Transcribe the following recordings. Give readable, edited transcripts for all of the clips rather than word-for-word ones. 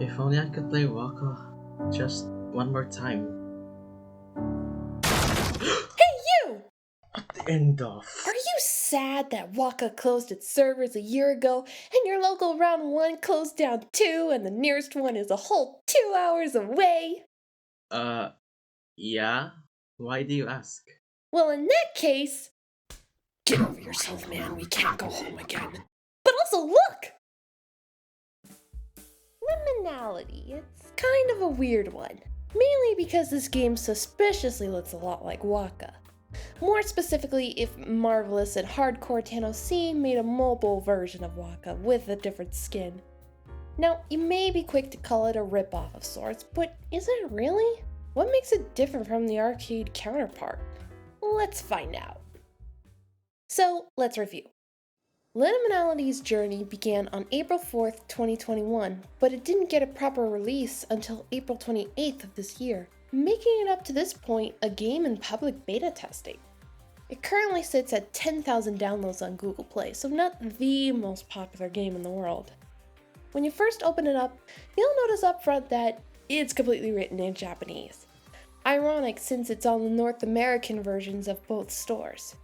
If only I could play WACCA just one more time. Hey, you! At the end of. Are you sad that WACCA closed its servers a year ago, and your local round 1 closed down too, and the nearest one is a whole 2 hours away? Yeah? Why do you ask? Well, in that case, get over yourself, man. We can't go home again. But also, look! Liminality. It's kind of a weird one. Mainly because this game suspiciously looks a lot like WACCA. More specifically, if Marvelous and Hardcore Tano made a mobile version of WACCA with a different skin. Now, you may be quick to call it a ripoff of sorts, but is it really? What makes it different from the arcade counterpart? Let's find out. So, let's review. Liminality's journey began on April 4th, 2021, but it didn't get a proper release until April 28th of this year, making it up to this point a game in public beta testing. It currently sits at 10,000 downloads on Google Play, so not the most popular game in the world. When you first open it up, you'll notice up front that it's completely written in Japanese. Ironic since it's on the North American versions of both stores.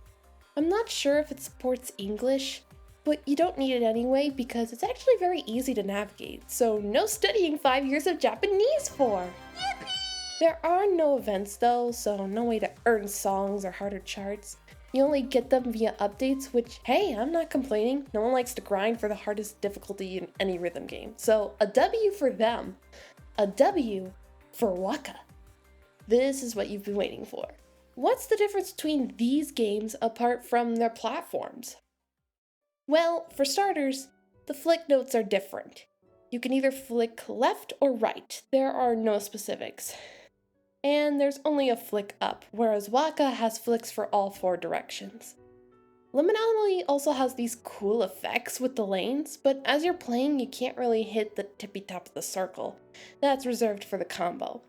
I'm not sure if it supports English, but you don't need it anyway because it's actually very easy to navigate, so no studying 5 years of Japanese for! Yippee! There are no events though, so no way to earn songs or harder charts. You only get them via updates, which, hey, I'm not complaining. No one likes to grind for the hardest difficulty in any rhythm game, so a W for them. A W for WACCA. This is what you've been waiting for. What's the difference between these games apart from their platforms? Well, for starters, the flick notes are different. You can either flick left or right. There are no specifics. And there's only a flick up, whereas WACCA has flicks for all 4 directions. Liminality also has these cool effects with the lanes, but as you're playing, you can't really hit the tippy top of the circle. That's reserved for the combo.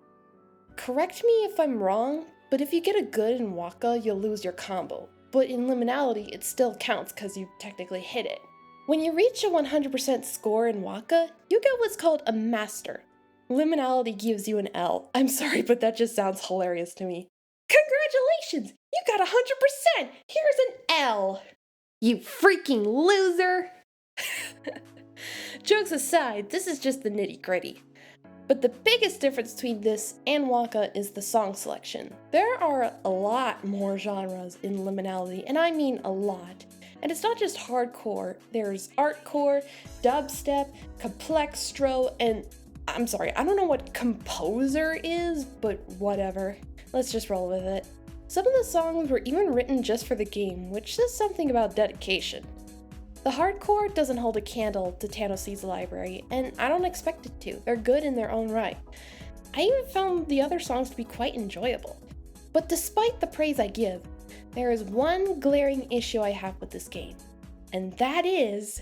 Correct me if I'm wrong, but if you get a good in WACCA, you'll lose your combo. But in Liminality, it still counts because you technically hit it. When you reach a 100% score in WACCA, you get what's called a master. Liminality gives you an L. I'm sorry, but that just sounds hilarious to me. Congratulations! You got 100%! Here's an L! You freaking loser! Jokes aside, this is just the nitty-gritty. But the biggest difference between this and WACCA is the song selection. There are a lot more genres in Liminality, and I mean a lot. And it's not just hardcore, there's artcore, dubstep, complextro, and I'm sorry, I don't know what composer is, but whatever. Let's just roll with it. Some of the songs were even written just for the game, which says something about dedication. The hardcore doesn't hold a candle to Tano's library, and I don't expect it to. They're good in their own right. I even found the other songs to be quite enjoyable. But despite the praise I give, there is one glaring issue I have with this game, and that is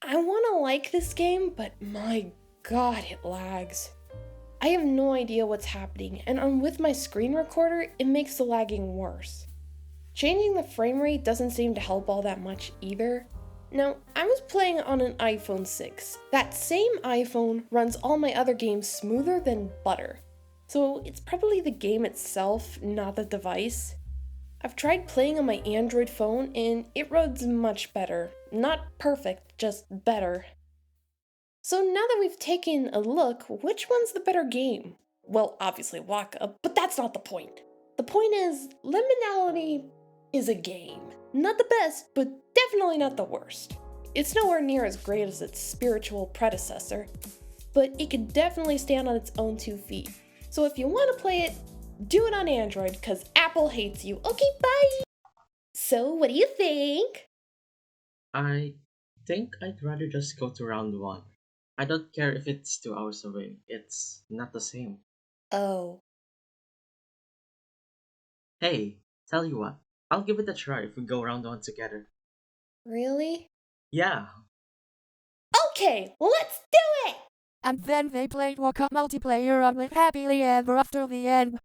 I want to like this game, but my god, it lags. I have no idea what's happening, and with my screen recorder, it makes the lagging worse. Changing the frame rate doesn't seem to help all that much either. Now, I was playing on an iPhone 6. That same iPhone runs all my other games smoother than butter. So it's probably the game itself, not the device. I've tried playing on my Android phone and it runs much better. Not perfect, just better. So now that we've taken a look, which one's the better game? Well, obviously WACCA, but that's not the point. The point is, Liminality is a game. Not the best, but definitely not the worst. It's nowhere near as great as its spiritual predecessor, but it can definitely stand on its own 2 feet. So if you want to play it, do it on Android, because Apple hates you. Okay, bye! So, what do you think? I think I'd rather just go to round 1. I don't care if it's 2 hours away. It's not the same. Oh. Hey, tell you what. I'll give it a try if we go round 1 together. Really? Yeah. Okay, let's do it! And then they played WACCA multiplayer and lived happily ever after the end.